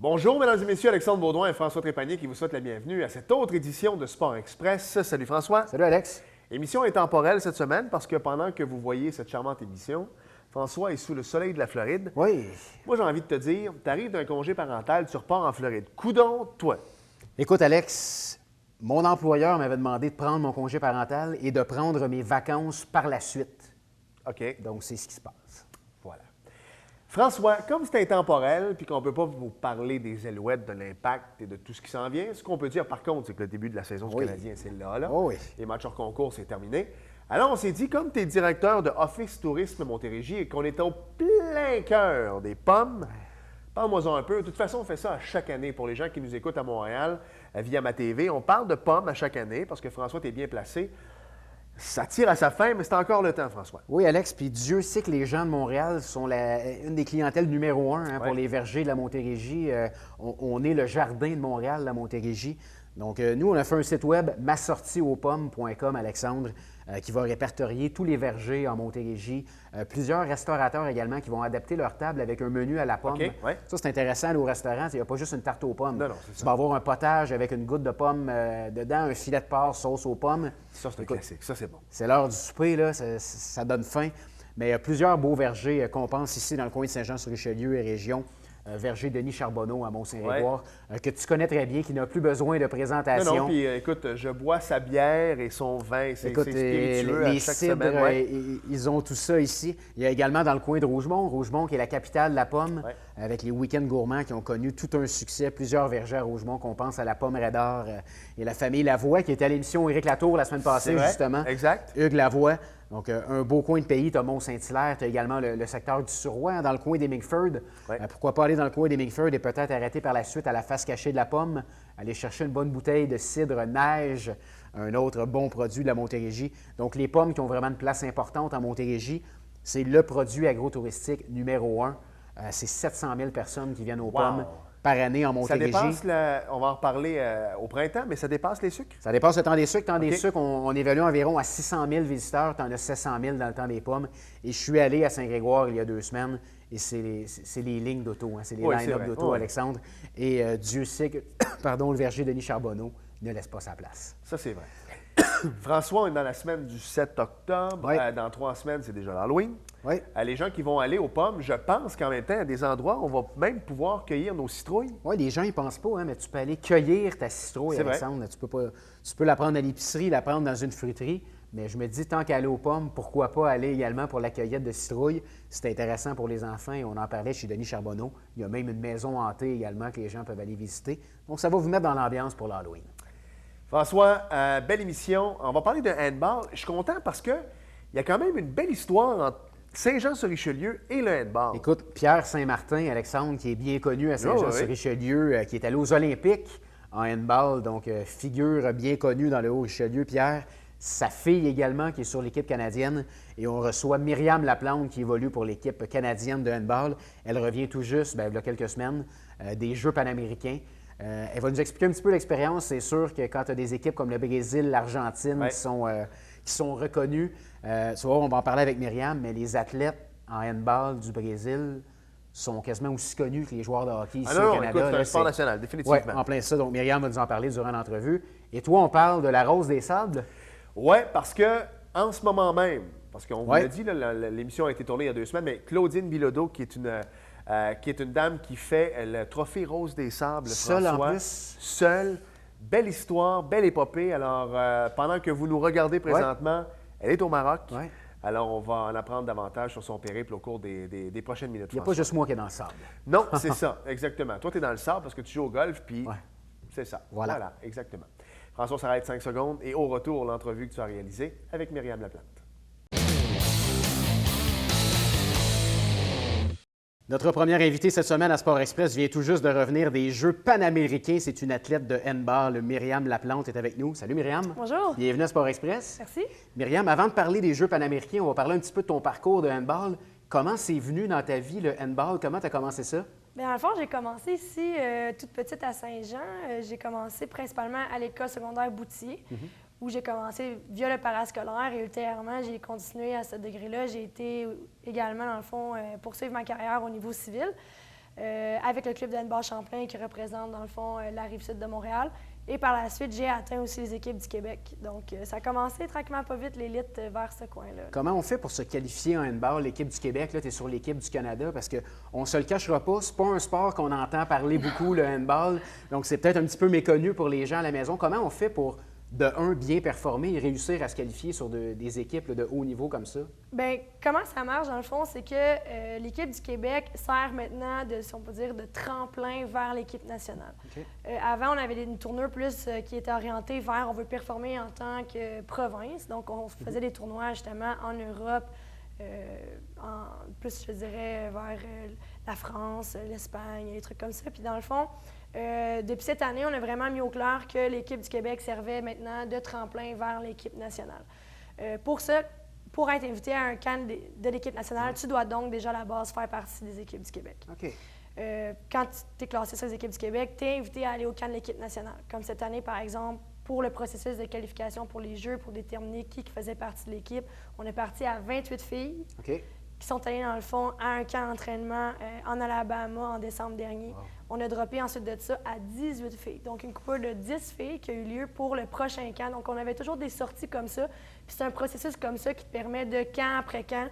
Bonjour, mesdames et messieurs, Alexandre Baudouin et François Trépanier qui vous souhaitent la bienvenue à cette autre édition de Sport Express. Salut François. Salut Alex. Émission intemporelle cette semaine parce que pendant que vous voyez cette charmante émission, François est sous le soleil de la Floride. Oui. Moi, j'ai envie de te dire, tu arrives d'un congé parental, tu repars en Floride. Coudon, toi. Écoute Alex, mon employeur m'avait demandé de prendre mon congé parental et de prendre mes vacances par la suite. OK. Donc, c'est ce qui se passe. Voilà. François, comme c'est intemporel puis qu'on ne peut pas vous parler des Alouettes, de l'impact et de tout ce qui s'en vient, ce qu'on peut dire par contre, c'est que le début de la saison du Canadien, c'est là. Oh oui. Les matchs hors concours, c'est terminé. Alors, on s'est dit, comme tu es directeur de Office Tourisme Montérégie et qu'on est au plein cœur des pommes, parle-moi-en un peu. De toute façon, on fait ça à chaque année pour les gens qui nous écoutent à Montréal via ma TV. On parle de pommes à chaque année parce que François, tu es bien placé. Ça tire à sa fin, mais c'est encore le temps, François. Oui, Alex, puis Dieu sait que les gens de Montréal sont une des clientèles numéro un pour les vergers de la Montérégie. On est le jardin de Montréal, la Montérégie. Donc, nous, on a fait un site web, masortieauxpommes.com, Alexandre, qui va répertorier tous les vergers en Montérégie. Plusieurs restaurateurs également qui vont adapter leur table avec un menu à la pomme. OK, ouais. Ça, c'est intéressant aller au restaurant. Il n'y a pas juste une tarte aux pommes. Non, c'est tu ça. vas avoir un potage avec une goutte de pomme dedans, un filet de porc, sauce aux pommes. Ça, c'est un classique. Ça, c'est bon. C'est l'heure du souper, là, ça donne faim. Mais il y a plusieurs beaux vergers qu'on pense ici dans le coin de Saint-Jean-sur-Richelieu et région. Verger Denis Charbonneau à Mont-Saint-Grégoire, que tu connais très bien, qui n'a plus besoin de présentation. Non, puis écoute, je bois sa bière et son vin, c'est Écoute, spiritueux les à chaque cidres, semaine. ils ont tout ça ici. Il y a également dans le coin de Rougemont qui est la capitale de la pomme, avec les week-ends gourmands qui ont connu tout un succès. Plusieurs vergers à Rougemont, qu'on pense à la pomme Radar et la famille Lavoie, qui était à l'émission Éric Latour la semaine passée, justement. Exact. Hugues Lavoie. Donc, un beau coin de pays, tu as Mont-Saint-Hilaire, tu as également le secteur du Suroît, dans le coin des Mingford. Pourquoi pas aller dans le coin des Mingford et peut-être arrêter par la suite à la face cachée de la pomme, aller chercher une bonne bouteille de cidre neige, un autre bon produit de la Montérégie. Donc, les pommes qui ont vraiment une place importante en Montérégie, c'est le produit agro-touristique numéro un. C'est 700 000 personnes qui viennent aux pommes par année en Montérégie. Ça dépasse, on va en reparler au printemps, mais ça dépasse les sucres? Ça dépasse le temps des sucres. Le temps des sucres, on évalue environ à 600 000 visiteurs. Tu en as 700 000 dans le temps des pommes. Et je suis allé à Saint-Grégoire il y a 2 semaines et c'est les lignes d'auto, c'est les line-up d'auto, Alexandre. Et Dieu sait que le verger Denis Charbonneau ne laisse pas sa place. Ça, c'est vrai. François, on est dans la semaine du 7 octobre. Dans 3 semaines, c'est déjà l'Halloween. Oui. Les gens qui vont aller aux pommes, je pense qu'en même temps, à des endroits, on va même pouvoir cueillir nos citrouilles. Oui, les gens n'y pensent pas, mais tu peux aller cueillir ta citrouille, Alexandre. Tu peux la prendre à l'épicerie, la prendre dans une fruiterie. Mais je me dis, tant qu'à aller aux pommes, pourquoi pas aller également pour la cueillette de citrouilles? C'est intéressant pour les enfants et on en parlait chez Denis Charbonneau. Il y a même une maison hantée également que les gens peuvent aller visiter. Donc, ça va vous mettre dans l'ambiance pour l'Halloween. François, belle émission. On va parler de handball. Je suis content parce qu'il y a quand même une belle histoire entre Saint-Jean-sur-Richelieu et le handball. Écoute, Pierre Saint-Martin, Alexandre, qui est bien connu à Saint-Jean-sur-Richelieu, qui est allé aux Olympiques en handball, donc figure bien connue dans le Haut-Richelieu, Pierre. Sa fille également, qui est sur l'équipe canadienne. Et on reçoit Myriam Laplante, qui évolue pour l'équipe canadienne de handball. Elle revient tout juste, il y a quelques semaines, des Jeux panaméricains. Elle va nous expliquer un petit peu l'expérience. C'est sûr que quand tu as des équipes comme le Brésil, l'Argentine qui sont reconnues, tu vois, on va en parler avec Myriam, mais les athlètes en handball du Brésil sont quasiment aussi connus que les joueurs de hockey ici au Canada. Écoute, c'est un sport national, définitivement. Oui, en plein ça. Donc, Myriam va nous en parler durant l'entrevue. Et toi, on parle de la Rose des Sables? Oui, parce que en ce moment même, parce qu'on vous l'a dit, l'émission a été tournée il y a 2 semaines, mais Claudine Bilodeau, qui est une dame qui fait le trophée Rose des Sables, seule François, en plus. Seule. Belle histoire, belle épopée. Alors, pendant que vous nous regardez présentement, elle est au Maroc. Ouais. Alors, on va en apprendre davantage sur son périple au cours des prochaines minutes. Il n'y a pas juste moi qui est dans le sable. Non, c'est ça, exactement. Toi, tu es dans le sable parce que tu joues au golf, puis c'est ça. Voilà, exactement. François s'arrête 5 secondes et au retour, l'entrevue que tu as réalisée avec Myriam Laplante. Notre première invitée cette semaine à Sport Express vient tout juste de revenir des Jeux panaméricains. C'est une athlète de handball, Myriam Laplante, est avec nous. Salut Myriam. Bonjour. Bienvenue à Sport Express. Merci. Myriam, avant de parler des Jeux panaméricains, on va parler un petit peu de ton parcours de handball. Comment c'est venu dans ta vie le handball? Comment tu as commencé ça? Bien, dans le fond, j'ai commencé ici, toute petite à Saint-Jean. J'ai commencé principalement à l'école secondaire Boutier, où j'ai commencé via le parascolaire et ultérieurement, j'ai continué à ce degré-là. J'ai été également, dans le fond, poursuivre ma carrière au niveau civil. avec le club de handball Champlain qui représente, dans le fond, la Rive-Sud de Montréal. Et par la suite, j'ai atteint aussi les équipes du Québec. Donc, ça a commencé tranquillement pas vite l'élite vers ce coin-là. Comment on fait pour se qualifier en handball, l'équipe du Québec? Là, tu es sur l'équipe du Canada parce qu'on ne se le cachera pas, c'est pas un sport qu'on entend parler beaucoup, le handball. Donc, c'est peut-être un petit peu méconnu pour les gens à la maison. Comment on fait pour, de un, bien performer et réussir à se qualifier sur des équipes là, de haut niveau comme ça? Bien, comment ça marche, dans le fond, c'est que l'équipe du Québec sert maintenant, si on peut dire, de tremplin vers l'équipe nationale. Okay. Avant, on avait une tournure plus qui était orientée vers on veut performer en tant que province. Donc, on faisait des tournois, justement, en Europe, plus, je dirais, vers la France, l'Espagne, des trucs comme ça. Puis, dans le fond, depuis cette année, on a vraiment mis au clair que l'équipe du Québec servait maintenant de tremplin vers l'équipe nationale. Pour ça, pour être invité à un camp de l'équipe nationale, tu dois donc déjà à la base faire partie des équipes du Québec. OK. Quand tu es classé sur les équipes du Québec, tu es invité à aller au camp de l'équipe nationale. Comme cette année, par exemple, pour le processus de qualification pour les Jeux, pour déterminer qui faisait partie de l'équipe, on est parti à 28 filles. OK. Qui sont allées, dans le fond, à un camp d'entraînement en Alabama en décembre dernier. Wow. On a droppé ensuite de ça à 18 filles. Donc, une coupure de 10 filles qui a eu lieu pour le prochain camp. Donc, on avait toujours des sorties comme ça. Puis, c'est un processus comme ça qui te permet de camp après camp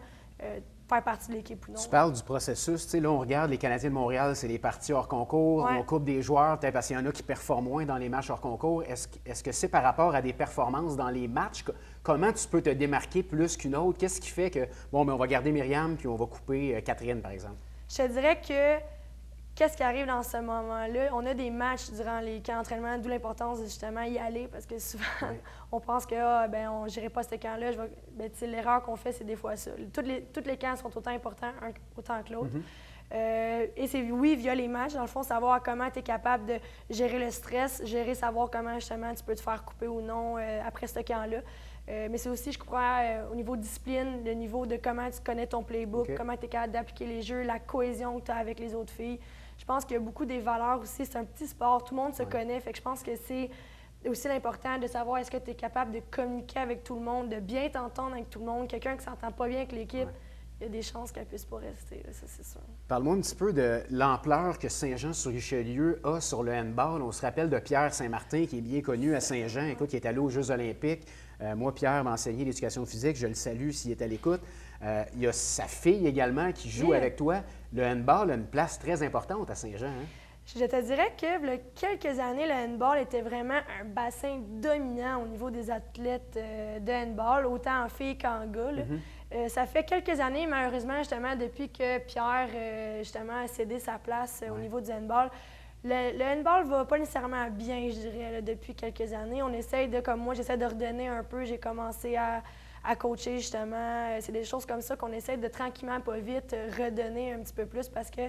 faire partie de l'équipe ou non. Tu parles du processus. Tu sais, là, on regarde les Canadiens de Montréal, c'est les parties hors concours. Ouais. On coupe des joueurs, peut-être parce qu'il y en a qui performent moins dans les matchs hors concours. Est-ce que c'est par rapport à des performances dans les matchs? Comment tu peux te démarquer plus qu'une autre? Qu'est-ce qui fait que, bon, mais on va garder Myriam puis on va couper Catherine, par exemple? Je te dirais que qu'est-ce qui arrive dans ce moment-là? On a des matchs durant les camps d'entraînement, d'où l'importance de justement y aller parce que souvent, on pense que on n'irait pas à ce camp-là. L'erreur qu'on fait, c'est des fois ça. Tous les camps sont autant importants, autant que l'autre. Et c'est, oui, via les matchs, dans le fond, savoir comment tu es capable de gérer le stress, savoir comment justement tu peux te faire couper ou non après ce camp-là. Mais c'est aussi, je crois, au niveau de discipline, le niveau de comment tu connais ton playbook, comment tu es capable d'appliquer les jeux, la cohésion que tu as avec les autres filles. Je pense qu'il y a beaucoup des valeurs aussi. C'est un petit sport, tout le monde se connaît. Fait que je pense que c'est aussi l'important de savoir est-ce que tu es capable de communiquer avec tout le monde, de bien t'entendre avec tout le monde. Quelqu'un qui ne s'entend pas bien avec l'équipe, il y a des chances qu'elle ne puisse pas rester, là, ça c'est sûr. Parle-moi un petit peu de l'ampleur que Saint-Jean-sur-Richelieu a sur le handball. On se rappelle de Pierre Saint-Martin, qui est bien connu à Saint-Jean, écoute, qui est allé aux Jeux olympiques. Moi, Pierre m'a enseigné l'éducation physique, je le salue s'il est à l'écoute. Il y a sa fille également qui joue avec toi. Le handball a une place très importante à Saint-Jean. Hein? Je te dirais que, il y a quelques années, le handball était vraiment un bassin dominant au niveau des athlètes de handball, autant en filles qu'en gars. Ça fait quelques années, malheureusement, justement, depuis que Pierre justement, a cédé sa place au niveau du handball, le handball va pas nécessairement bien, je dirais, là, depuis quelques années. On essaye de, comme moi, j'essaie de redonner un peu. J'ai commencé à coacher, justement. C'est des choses comme ça qu'on essaie de tranquillement, pas vite, redonner un petit peu plus parce que...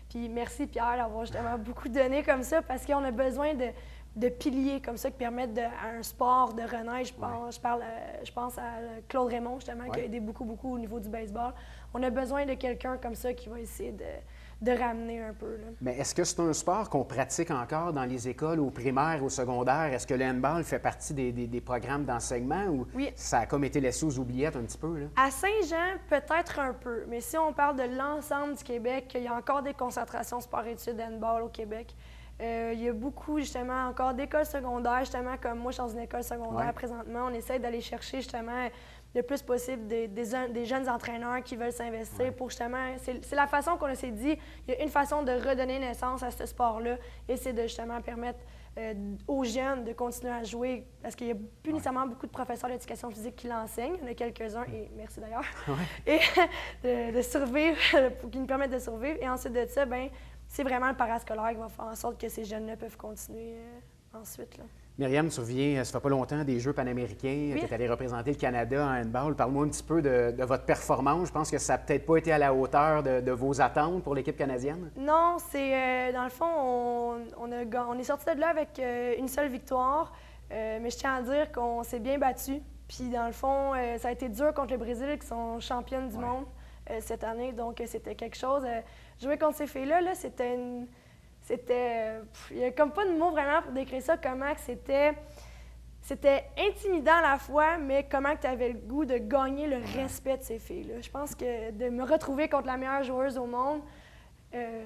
Puis merci, Pierre, d'avoir justement beaucoup donné comme ça parce qu'on a besoin de piliers comme ça qui permettent à un sport de renaître. Je pense à Claude Raymond, justement, qui a aidé beaucoup au niveau du baseball. On a besoin de quelqu'un comme ça qui va essayer de ramener un peu. Là. Mais est-ce que c'est un sport qu'on pratique encore dans les écoles, au primaire, au secondaire? Est-ce que le handball fait partie des programmes d'enseignement ou ça a comme été laissé aux oubliettes un petit peu? Là? À Saint-Jean, peut-être un peu. Mais si on parle de l'ensemble du Québec, il y a encore des concentrations sport-études handball au Québec. Il y a beaucoup, justement, encore d'écoles secondaires, justement, comme moi, je suis dans une école secondaire présentement. On essaie d'aller chercher, justement, le plus possible des jeunes entraîneurs qui veulent s'investir pour, justement... C'est la façon qu'on s'est dit, il y a une façon de redonner naissance à ce sport-là et c'est de, justement, permettre aux jeunes de continuer à jouer parce qu'il n'y a plus nécessairement beaucoup de professeurs d'éducation physique qui l'enseignent. Il y en a quelques-uns, et merci d'ailleurs, et de survivre, qui nous permettent de survivre. Et ensuite de ça, bien, c'est vraiment le parascolaire qui va faire en sorte que ces jeunes-là peuvent continuer ensuite. Là. Myriam, tu reviens, ça fait pas longtemps, des Jeux panaméricains. Tu es allée représenter le Canada en handball. Parle-moi un petit peu de votre performance. Je pense que ça n'a peut-être pas été à la hauteur de vos attentes pour l'équipe canadienne. Non, c'est dans le fond, on est sorti de là avec une seule victoire. Mais je tiens à dire qu'on s'est bien battu. Puis dans le fond, ça a été dur contre le Brésil, qui sont championnes du monde cette année. Donc c'était quelque chose. Jouer contre ces filles-là, c'était une... il n'y a comme pas de mots vraiment pour décrire ça, comment que c'était intimidant à la fois, mais comment tu avais le goût de gagner le respect de ces filles-là. Je pense que de me retrouver contre la meilleure joueuse au monde,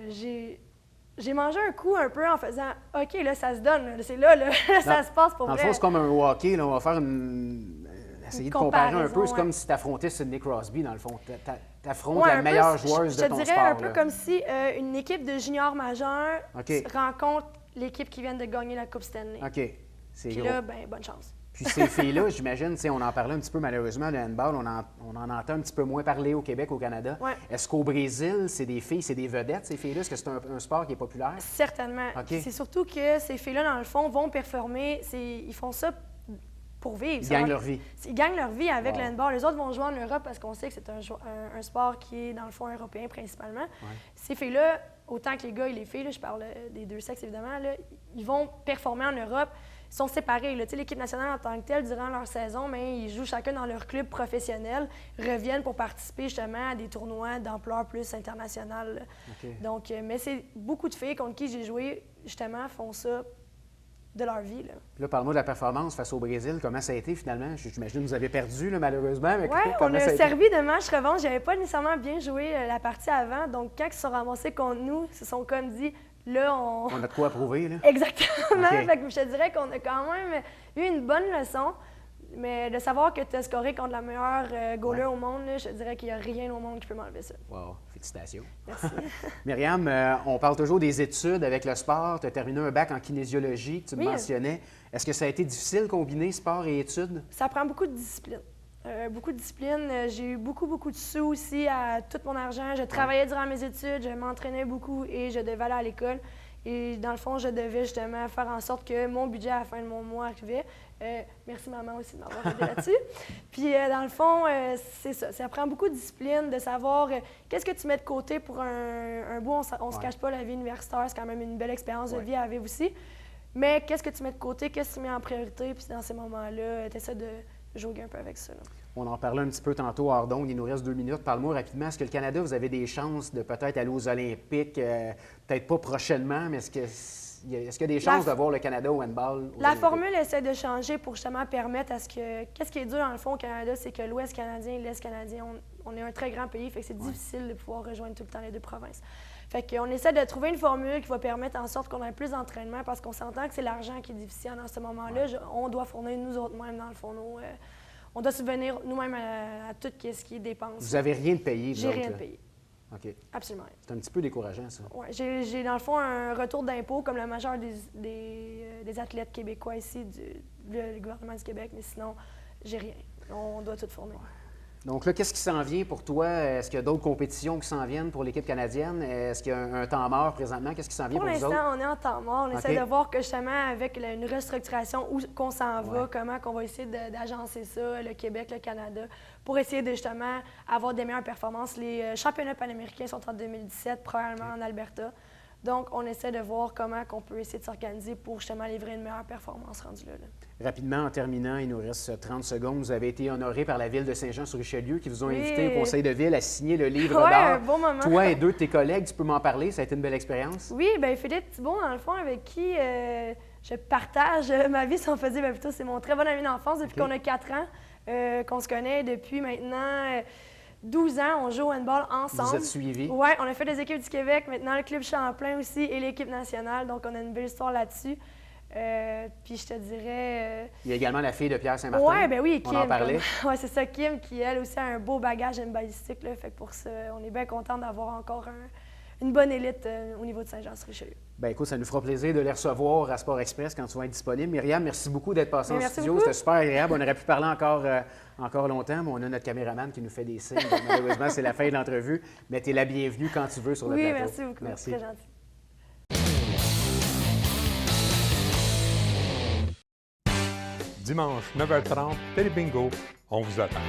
j'ai j'ai mangé un coup un peu en faisant « OK, là, ça se donne, là, c'est là, ça se passe pour Dans le vrai. » fond, c'est comme un hockey, là, on va faire essayer de comparer un peu. C'est comparaison, comme si tu affrontais Sidney Crosby, dans le fond. Tu affrontes Ouais, la un peu, meilleure joueuse de ton Je te sport. dirais un peu là. comme si une équipe de juniors majeurs OK. rencontre l'équipe qui vient de gagner la Coupe Stanley. OK, c'est Puis gros. là, ben, bonne chance. Puis ces filles-là, j'imagine, on en parlait un petit peu malheureusement, le handball, on en entend un petit peu moins parler au Québec, au Canada. Ouais. Est-ce qu'au Brésil, c'est des filles, c'est des vedettes, ces filles-là? Est-ce que c'est un sport qui est populaire? Certainement. OK. Puis c'est surtout que ces filles-là, dans le fond, vont performer. Ils font ça pour vivre. Ils gagnent leur vie. Ils gagnent leur vie avec Wow. le handball. Les autres vont jouer en Europe parce qu'on sait que c'est un sport qui est, dans le fond, européen principalement. Ouais. Ces filles-là, autant que les gars et les filles, là, je parle des deux sexes évidemment, là, ils vont performer en Europe. Ils sont séparés. Là. L'équipe nationale en tant que telle, durant leur saison, mais ils jouent chacun dans leur club professionnel, reviennent pour participer justement à des tournois d'ampleur plus internationale. Là. OK. Donc, mais c'est beaucoup de filles contre qui j'ai joué, justement, font ça de leur vie. Là. Puis là, parle-moi de la performance face au Brésil. Comment ça a été finalement? J'imagine que vous avez perdu, là, malheureusement. Mais Oui, on comment a ça a été? servi de match revanche. J'avais pas nécessairement bien joué la partie avant. Donc, quand ils se sont ramassés contre nous, ils se sont comme dit, là, on... On a de quoi approuver, là? Exactement. OK. Fait que je te dirais qu'on a quand même eu une bonne leçon. Mais de savoir que tu as scoré contre la meilleure goaler au monde, là, je te dirais qu'il n'y a rien au monde qui peut m'enlever ça. Wow, félicitations. Merci. Myriam, on parle toujours des études avec le sport. Tu as terminé un bac en kinésiologie, que tu me Oui. mentionnais. Est-ce que ça a été difficile de combiner sport et études? Ça prend beaucoup de discipline. Beaucoup de discipline. J'ai eu beaucoup de sous aussi à tout mon argent. Je travaillais durant mes études, je m'entraînais beaucoup et je devais aller à l'école. Et dans le fond, je devais justement faire en sorte que mon budget à la fin de mon mois arrivait. Merci maman aussi de m'avoir aidé là-dessus. Puis dans le fond, c'est ça. Ça prend beaucoup de discipline, de savoir qu'est-ce que tu mets de côté pour un bout. On se cache pas, la vie universitaire, c'est quand même une belle expérience de vie à vivre aussi. Mais qu'est-ce que tu mets de côté, qu'est-ce que tu mets en priorité, puis dans ces moments-là, tu essaies de jouer un peu avec ça. Là. On en parlait un petit peu tantôt hors d'onde, il nous reste 2 minutes. Parle-moi rapidement, est-ce que le Canada, vous avez des chances de peut-être aller aux Olympiques, peut-être pas prochainement, mais est-ce qu'il y a des chances de voir le Canada au handball aux La Olympiques? formule essaie de changer pour justement permettre à ce que... Qu'est-ce qui est dur dans le fond au Canada, c'est que l'Ouest canadien et l'Est canadien, on est un très grand pays, fait que c'est difficile de pouvoir rejoindre tout le temps les deux provinces. Fait qu'on essaie de trouver une formule qui va permettre en sorte qu'on ait plus d'entraînement parce qu'on s'entend que c'est l'argent qui est difficile dans ce moment-là. On doit fournir nous autres mêmes, dans le fond, on doit subvenir nous-mêmes à tout ce qui est dépenses. Vous n'avez rien de payé, vous J'ai autres, rien là? payé. OK. Absolument rien. C'est un petit peu décourageant, ça. Ouais, j'ai dans le fond un retour d'impôt comme la majeure des athlètes québécois ici, du gouvernement du Québec, mais sinon, j'ai rien. On doit tout fournir. Donc là, qu'est-ce qui s'en vient pour toi? Est-ce qu'il y a d'autres compétitions qui s'en viennent pour l'équipe canadienne? Est-ce qu'il y a un temps mort présentement? Qu'est-ce qui s'en vient Pour pour vous autres? l'instant, on est en temps mort. On essaie OK. de voir que justement, avec une restructuration, où qu'on s'en va, Ouais. comment qu'on va essayer d'agencer ça, le Québec, le Canada, pour essayer de justement avoir des meilleures performances. Les championnats panaméricains sont en 2017, probablement en Alberta. Donc, on essaie de voir comment on peut essayer de s'organiser pour justement livrer une meilleure performance rendue là. Rapidement, en terminant, il nous reste 30 secondes. Vous avez été honoré par la Ville de Saint-Jean-sur-Richelieu qui vous ont Oui. invité au Conseil de Ville à signer le livre Ouais, d'art. un beau moment. Toi et 2 de tes collègues, tu peux m'en parler? Ça a été une belle expérience? Oui, bien Philippe Thibault, dans le fond, avec qui je partage ma vie, si on faisait, plutôt, c'est mon très bon ami d'enfance depuis OK. qu'on a 4 ans, qu'on se connaît depuis maintenant 12 ans. On joue au handball ensemble. Vous êtes suivis? Oui, on a fait des équipes du Québec, maintenant le Club Champlain aussi et l'équipe nationale, donc on a une belle histoire là-dessus. Puis je te dirais... Il y a également la fille de Pierre Saint-Martin. Oui, ben oui, Kim. On en parlait. Oui, c'est ça, Kim, qui elle aussi a un beau bagage en balistique, là, fait que pour ça, on est bien content d'avoir encore une bonne élite au niveau de Saint-Jean-sur-Richelieu. Ben écoute, ça nous fera plaisir de les recevoir à Sport Express quand tu vas être disponible. Myriam, merci beaucoup d'être passée Ben, en merci studio. beaucoup. C'était super agréable. On aurait pu parler encore longtemps, mais on a notre caméraman qui nous fait des signes. Donc, malheureusement, c'est la fin de l'entrevue. Mais tu es la bienvenue quand tu veux sur le Oui, plateau. merci beaucoup. Merci. Très gentil. Dimanche 9h30, Télé Bingo, on vous attend.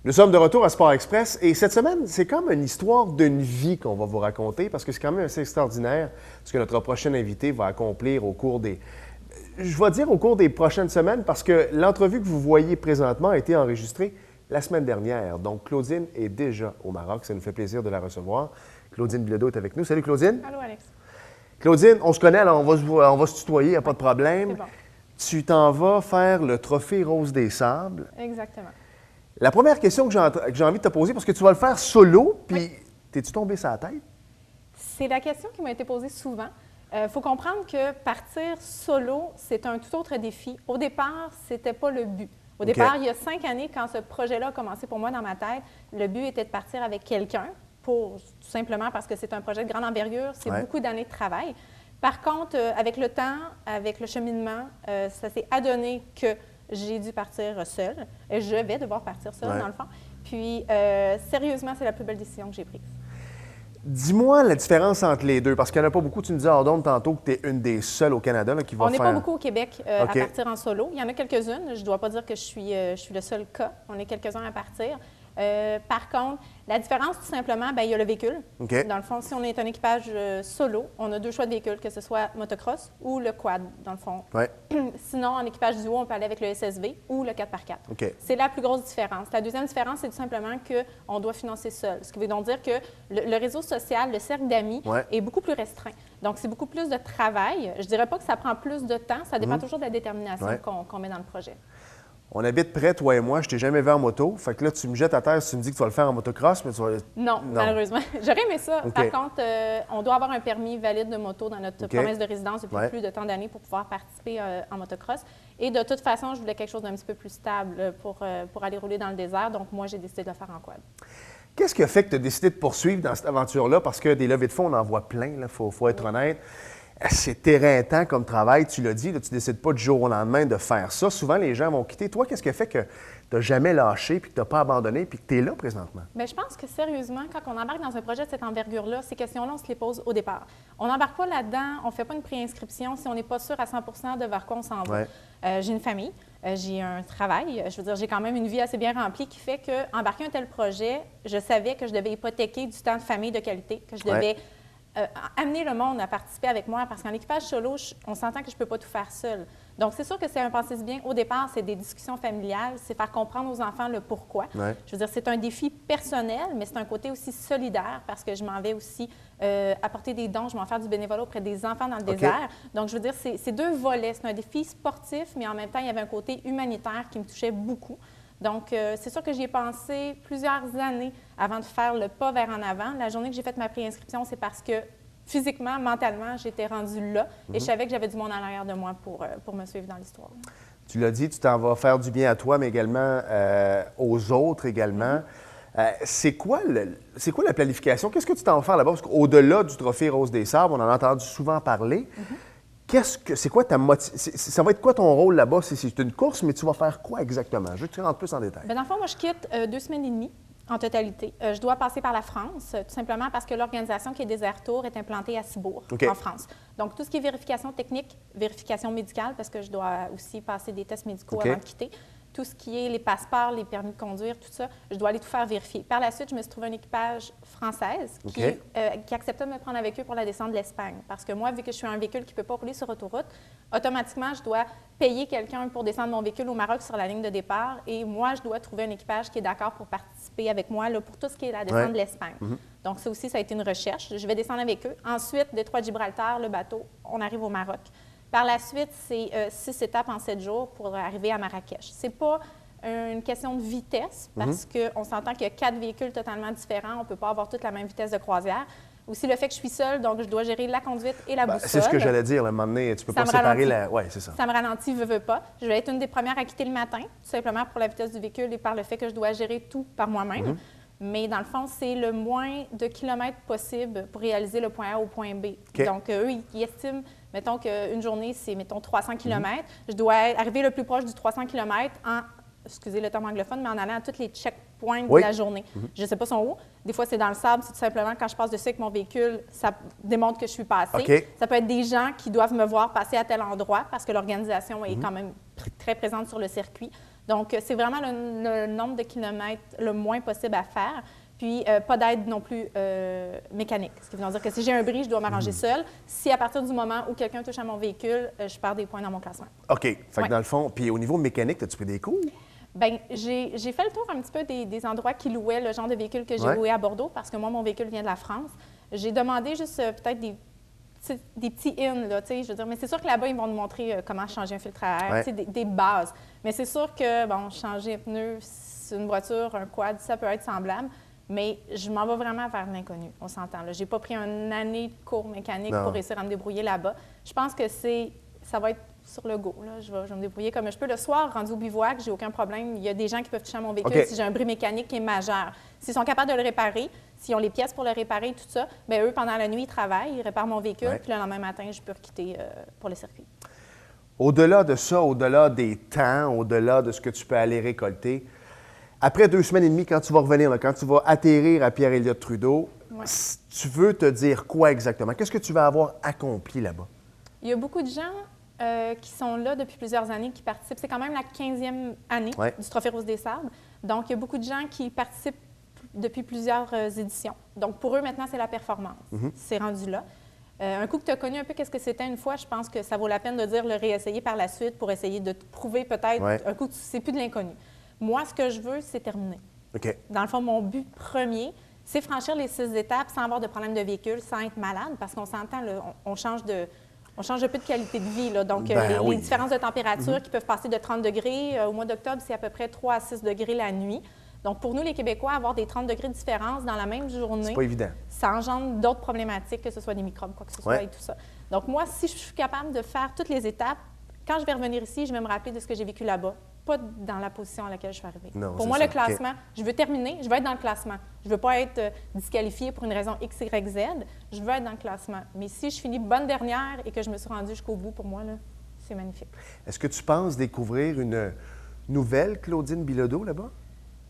Nous sommes de retour à Sport Express et cette semaine, c'est comme une histoire d'une vie qu'on va vous raconter parce que c'est quand même assez extraordinaire ce que notre prochain invité va accomplir au cours des... Je vais dire au cours des prochaines semaines parce que l'entrevue que vous voyez présentement a été enregistrée la semaine dernière. Donc, Claudine est déjà au Maroc. Ça nous fait plaisir de la recevoir. Claudine Bilodeau est avec nous. Salut, Claudine. Allô, Alex. Claudine, on se connaît, alors on va se tutoyer, il n'y a pas de problème. C'est bon. Tu t'en vas faire le Trophée Rose des Sables. Exactement. La première question que j'ai envie de te poser, parce que tu vas le faire solo, puis t'es-tu tombé sur la tête? C'est la question qui m'a été posée souvent. Il faut comprendre que partir solo, c'est un tout autre défi. Au départ, ce n'était pas le but. Au départ, il y a 5 années, quand ce projet-là a commencé pour moi dans ma tête, le but était de partir avec quelqu'un, tout simplement parce que c'est un projet de grande envergure, c'est beaucoup d'années de travail. Par contre, avec le temps, avec le cheminement, ça s'est adonné que j'ai dû partir seule. Et je vais devoir partir seule, dans le fond. Puis, sérieusement, c'est la plus belle décision que j'ai prise. Dis-moi la différence entre les deux, parce qu'il n'y en a pas beaucoup. Tu nous disais, Ordonne, tantôt que tu es une des seules au Canada là, qui va On faire... n'est pas beaucoup au Québec à partir en solo. Il y en a quelques-unes. Je ne dois pas dire que je suis le seul cas. On est quelques-uns à partir. Par contre, la différence, tout simplement, bien, il y a le véhicule. Dans le fond, si on est un équipage solo, on a 2 choix de véhicules, que ce soit motocross ou le quad, dans le fond. Sinon, en équipage duo, on peut aller avec le SSV ou le 4x4. C'est la plus grosse différence. La deuxième différence, c'est tout simplement qu'on doit financer seul. Ce qui veut donc dire que le réseau social, le cercle d'amis, est beaucoup plus restreint. Donc, c'est beaucoup plus de travail. Je ne dirais pas que ça prend plus de temps. Ça dépend toujours de la détermination qu'on met dans le projet. On habite près, toi et moi. Je t'ai jamais vu en moto. Fait que là, tu me jettes à terre si tu me dis que tu vas le faire en motocross, mais tu vas... Non, malheureusement. J'aurais aimé ça. Par contre, on doit avoir un permis valide de moto dans notre promesse de résidence depuis plus de tant d'années pour pouvoir participer en motocross. Et de toute façon, je voulais quelque chose d'un petit peu plus stable pour aller rouler dans le désert. Donc, moi, j'ai décidé de le faire en quad. Qu'est-ce qui a fait que tu as décidé de poursuivre dans cette aventure-là? Parce que des levées de fonds, on en voit plein, il faut être honnête. C'est éreintant comme travail, tu l'as dit, là, tu ne décides pas du jour au lendemain de faire ça. Souvent, les gens vont quitter. Toi, qu'est-ce qui a fait que tu n'as jamais lâché, puis que tu n'as pas abandonné, puis que tu es là présentement? Bien, je pense que sérieusement, quand on embarque dans un projet de cette envergure-là, ces questions-là, on se les pose au départ. On n'embarque pas là-dedans, on ne fait pas une préinscription si on n'est pas sûr à 100 de vers quoi on s'en va. J'ai une famille, j'ai un travail, je veux dire, j'ai quand même une vie assez bien remplie qui fait qu'embarquer un tel projet, je savais que je devais hypothéquer du temps de famille de qualité, que je devais... amener le monde à participer avec moi, parce qu'en équipage solo, on s'entend que je ne peux pas tout faire seule. Donc, c'est sûr que c'est un pensée bien. Au départ, c'est des discussions familiales, c'est faire comprendre aux enfants le pourquoi. Je veux dire, c'est un défi personnel, mais c'est un côté aussi solidaire, parce que je m'en vais aussi apporter des dons, je m'en vais faire du bénévolat auprès des enfants dans le désert. Donc, je veux dire, c'est 2 volets. C'est un défi sportif, mais en même temps, il y avait un côté humanitaire qui me touchait beaucoup. Donc, c'est sûr que j'y ai pensé plusieurs années avant de faire le pas vers en avant. La journée que j'ai fait ma préinscription, c'est parce que physiquement, mentalement, j'étais rendue là et je savais que j'avais du monde en arrière de moi pour me suivre dans l'histoire. Tu l'as dit, tu t'en vas faire du bien à toi, mais également aux autres également. C'est quoi la planification? Qu'est-ce que tu t'en vas faire là-bas? Parce qu'au-delà du Trophée Rose des Sables, on en a entendu souvent parler. C'est quoi ta motivation? Ça va être quoi ton rôle là-bas? C'est une course, mais tu vas faire quoi exactement? Je veux que tu rentres plus en détail. Bien, dans le fond, moi, je quitte 2 semaines et demie en totalité. Je dois passer par la France, tout simplement parce que l'organisation qui est Désert Tour est implantée à Cibourg, en France. Donc, tout ce qui est vérification technique, vérification médicale, parce que je dois aussi passer des tests médicaux avant de quitter. Tout ce qui est les passeports, les permis de conduire, tout ça, je dois aller tout faire vérifier. Par la suite, je me suis trouvé un équipage française qui acceptait de me prendre avec eux pour la descente de l'Espagne. Parce que moi, vu que je suis un véhicule qui ne peut pas rouler sur autoroute, automatiquement, je dois payer quelqu'un pour descendre mon véhicule au Maroc sur la ligne de départ. Et moi, je dois trouver un équipage qui est d'accord pour participer avec moi là, pour tout ce qui est la descente de l'Espagne. Donc, ça aussi, ça a été une recherche. Je vais descendre avec eux. Ensuite, détroit de Gibraltar, le bateau, on arrive au Maroc. Par la suite, c'est 6 étapes en 7 jours pour arriver à Marrakech. Ce n'est pas une question de vitesse, parce qu'on s'entend qu'il y a 4 véhicules totalement différents. On ne peut pas avoir toute la même vitesse de croisière. Aussi, le fait que je suis seule, donc je dois gérer la conduite et la boussole. C'est ce que j'allais dire. À un moment donné, tu ne peux pas séparer la... Oui, c'est ça. Ça me ralentit, veux pas. Je vais être une des premières à quitter le matin, tout simplement pour la vitesse du véhicule et par le fait que je dois gérer tout par moi-même. Mais dans le fond, c'est le moins de kilomètres possible pour réaliser le point A au point B. Donc, eux, ils estiment, mettons qu'une journée, c'est, mettons, 300 km. Je dois arriver le plus proche du 300 km en, excusez le terme anglophone, mais en allant à tous les checkpoints de la journée. Je ne sais pas son où. Des fois, c'est dans le sable. C'est tout simplement quand je passe dessus avec mon véhicule, ça démontre que je suis passée. Ça peut être des gens qui doivent me voir passer à tel endroit parce que l'organisation est quand même très présente sur le circuit. Donc, c'est vraiment le nombre de kilomètres le moins possible à faire. Puis, pas d'aide non plus mécanique. Ce qui veut dire que si j'ai un bris, je dois m'arranger seule. Si à partir du moment où quelqu'un touche à mon véhicule, je perds des points dans mon classement. OK. Fait que dans le fond, puis au niveau mécanique, as-tu pris des cours? Bien, j'ai fait le tour un petit peu des endroits qui louaient le genre de véhicule que j'ai loué à Bordeaux, parce que moi, mon véhicule vient de la France. J'ai demandé juste peut-être des petits in, là, tu sais, je veux dire, mais c'est sûr que là-bas, ils vont nous montrer comment changer un filtre à air, tu sais, des bases. Mais c'est sûr que, bon, changer un pneu, c'est une voiture, un quad, ça peut être semblable, mais je m'en vais vraiment vers l'inconnu, on s'entend. Je n'ai pas pris une année de cours mécanique pour réussir à me débrouiller là-bas. Je pense que ça va être sur le go. Là. Je vais me débrouiller comme je peux. Le soir, rendu au bivouac, j'ai aucun problème. Il y a des gens qui peuvent toucher à mon véhicule si j'ai un bris mécanique qui est majeur. S'ils sont capables de le réparer, s'ils ont les pièces pour le réparer, tout ça, bien, eux, pendant la nuit, ils travaillent, ils réparent mon véhicule, puis le lendemain matin, je peux quitter pour le circuit. Au-delà de ça, au-delà des temps, au-delà de ce que tu peux aller récolter, après 2 semaines et demie, quand tu vas revenir, là, quand tu vas atterrir à Pierre-Éliott Trudeau, tu veux te dire quoi exactement? Qu'est-ce que tu vas avoir accompli là-bas? Il y a beaucoup de gens qui sont là depuis plusieurs années, qui participent. C'est quand même la 15e année du Trophée Rose des Sables. Donc, il y a beaucoup de gens qui participent depuis plusieurs éditions. Donc, pour eux, maintenant, c'est la performance. C'est rendu là. Un coup que tu as connu un peu qu'est-ce que c'était une fois, je pense que ça vaut la peine de dire le réessayer par la suite pour essayer de te prouver peut-être un coup que c'est plus de l'inconnu. Moi, ce que je veux, c'est terminer. Dans le fond, mon but premier, c'est franchir les 6 étapes sans avoir de problème de véhicule, sans être malade, parce qu'on s'entend, on change un peu de qualité de vie. Là. Donc, les différences de température qui peuvent passer de 30 degrés au mois d'octobre, c'est à peu près 3 à 6 degrés la nuit. Donc, pour nous, les Québécois, avoir des 30 degrés de différence dans la même journée, c'est pas évident. Ça engendre d'autres problématiques, que ce soit des microbes, quoi que ce soit et tout ça. Donc, moi, si je suis capable de faire toutes les étapes, quand je vais revenir ici, je vais me rappeler de ce que j'ai vécu là-bas, pas dans la position à laquelle je suis arrivée. Non, pour moi, le classement, je veux terminer, je veux être dans le classement. Je ne veux pas être disqualifiée pour une raison X, Y, Z. Je veux être dans le classement. Mais si je finis bonne dernière et que je me suis rendue jusqu'au bout, pour moi, là, c'est magnifique. Est-ce que tu penses découvrir une nouvelle Claudine Bilodeau là-bas?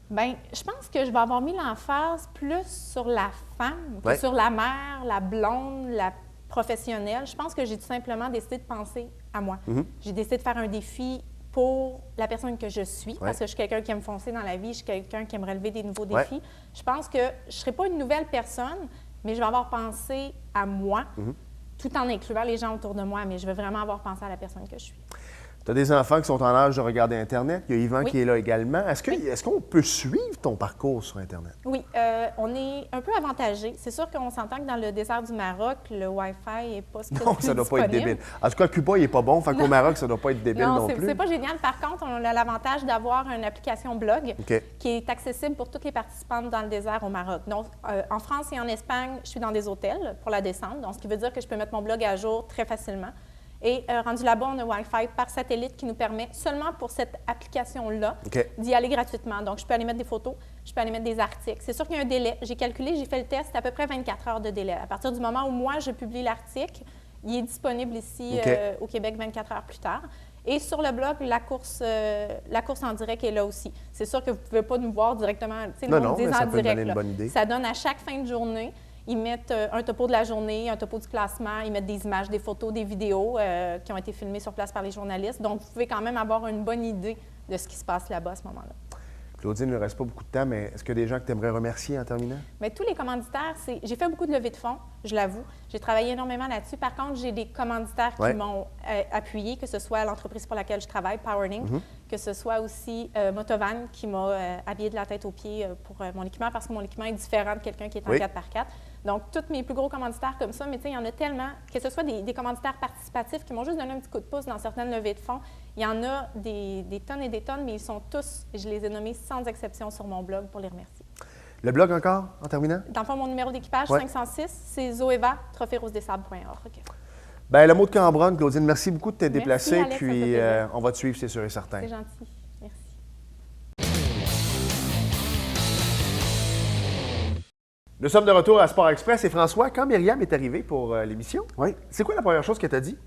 Bien, je pense que je vais avoir mis l'emphase plus sur la femme que sur la mère, la blonde, la professionnelle. Je pense que j'ai tout simplement décidé de penser à moi. J'ai décidé de faire un défi pour la personne que je suis, parce que je suis quelqu'un qui aime foncer dans la vie, je suis quelqu'un qui aime relever des nouveaux défis. Je pense que je ne serai pas une nouvelle personne, mais je vais avoir pensé à moi, tout en incluant les gens autour de moi, mais je vais vraiment avoir pensé à la personne que je suis. Tu as des enfants qui sont en âge de regarder Internet. Il y a Yvan qui est là également. Est-ce qu'on peut suivre ton parcours sur Internet? Oui, on est un peu avantagé. C'est sûr qu'on s'entend que dans le désert du Maroc, le Wi-Fi n'est pas ce Non, ça ne doit pas être débile. En tout cas, Cuba, il n'est pas bon. Fait qu'au Maroc, ça ne doit pas être débile non plus. C'est pas génial. Par contre, on a l'avantage d'avoir une application blog qui est accessible pour toutes les participantes dans le désert au Maroc. Donc, en France et en Espagne, je suis dans des hôtels pour la descente. Donc, ce qui veut dire que je peux mettre mon blog à jour très facilement. Et rendu là-bas, on a Wi-Fi par satellite qui nous permet seulement pour cette application-là d'y aller gratuitement. Donc, je peux aller mettre des photos, je peux aller mettre des articles. C'est sûr qu'il y a un délai. J'ai calculé, j'ai fait le test, c'est à peu près 24 heures de délai. À partir du moment où moi, je publie l'article, il est disponible ici au Québec 24 heures plus tard. Et sur le blog, la course en direct est là aussi. C'est sûr que vous ne pouvez pas nous voir directement, tu sais, nous on dit en direct. Ça donne à chaque fin de journée. Ils mettent un topo de la journée, un topo du classement, ils mettent des images, des photos, des vidéos qui ont été filmées sur place par les journalistes. Donc, vous pouvez quand même avoir une bonne idée de ce qui se passe là-bas à ce moment-là. Claudine, il ne reste pas beaucoup de temps, mais est-ce qu'il y a des gens que tu aimerais remercier en terminant? Bien, tous les commanditaires, j'ai fait beaucoup de levées de fonds, je l'avoue. J'ai travaillé énormément là-dessus. Par contre, j'ai des commanditaires qui m'ont appuyé, que ce soit l'entreprise pour laquelle je travaille, Powering, que ce soit aussi Motovan qui m'a habillé de la tête aux pieds pour mon équipement, parce que mon équipement est différent de quelqu'un qui est en 4x4. Donc, tous mes plus gros commanditaires comme ça, mais tu sais, il y en a tellement, que ce soit des commanditaires participatifs qui m'ont juste donné un petit coup de pouce dans certaines levées de fonds. Il y en a des tonnes et des tonnes, mais ils sont tous, je les ai nommés sans exception sur mon blog pour les remercier. Le blog encore, en terminant? Dans le fond, mon numéro d'équipage, 506, c'est zoeva-trophérosedessables.org. Bien, le mot de Cambronne, Claudine, merci beaucoup de t'être déplacée, Alex, puis on va te suivre, c'est sûr et certain. C'est gentil. Merci. Nous sommes de retour à Sport Express. Et François, quand Myriam est arrivée pour l'émission, c'est quoi la première chose qu'elle t'a dit?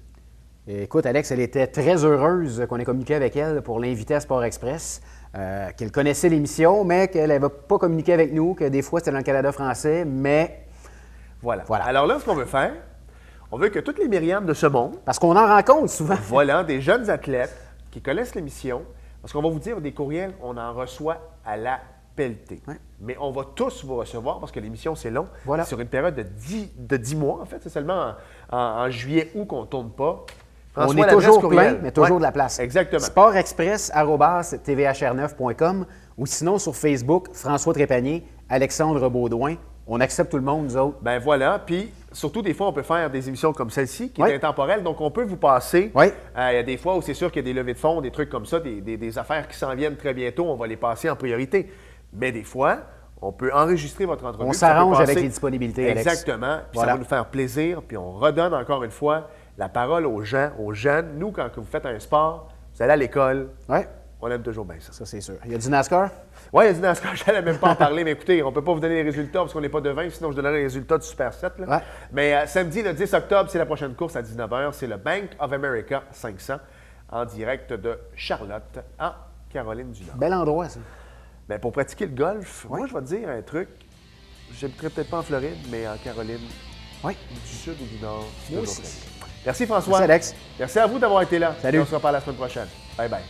Écoute, Alex, elle était très heureuse qu'on ait communiqué avec elle pour l'inviter à Sport Express, qu'elle connaissait l'émission, mais qu'elle n'avait pas communiqué avec nous, que des fois c'était dans le Canada français, mais... Voilà. Alors là, ce qu'on veut faire, on veut que toutes les Myriam de ce monde... Parce qu'on en rencontre souvent. Voilà, des jeunes athlètes qui connaissent l'émission, Parce qu'on va vous dire, des courriels, on en reçoit à la pelletée. Ouais. Mais on va tous vous recevoir parce que l'émission, c'est long. Voilà. Sur une période de 10 mois, en fait. C'est seulement en juillet, août qu'on ne tourne pas. On François, est l'adresse toujours courriel. plein, mais toujours Ouais, de la place. Exactement. sportexpress@tvhr9.com ou sinon sur Facebook, François Trépanier, Alexandre Baudouin. On accepte tout le monde, nous autres. Ben voilà. Puis, surtout, des fois, on peut faire des émissions comme celle-ci, qui Oui. est intemporelle. Donc, on peut vous passer. Oui. Il y a des fois où c'est sûr qu'il y a des levées de fonds, des trucs comme ça, des affaires qui s'en viennent très bientôt. On va les passer en priorité. Mais des fois, on peut enregistrer votre entrevue. On puis ça peut s'arrange passer. avec les disponibilités, Alex. Exactement. Puis Voilà. ça va nous faire plaisir. Puis on redonne encore une fois la parole aux gens, aux jeunes. Nous, quand vous faites un sport, vous allez à l'école, Oui, on aime toujours bien ça. ça c'est sûr. Il y a du NASCAR? Oui, il y a du NASCAR, je n'allais même pas en parler, mais écoutez, on ne peut pas vous donner les résultats parce qu'on n'est pas devin, sinon je donnerais les résultats du Super 7. Là. Ouais. Mais samedi, le 10 octobre, c'est la prochaine course à 19h. C'est le Bank of America 500 en direct de Charlotte, en Caroline du Nord. Bel endroit, ça. Ben, pour pratiquer le golf, Ouais. moi, je vais te dire un truc. J'habiterai peut-être pas en Floride, mais en Caroline, Oui. du sud ou du nord. c'est Moi toujours aussi. très bien. Merci François. Merci, Alex. Merci à vous d'avoir été là. Salut. Et on se reparle la semaine prochaine. Bye bye.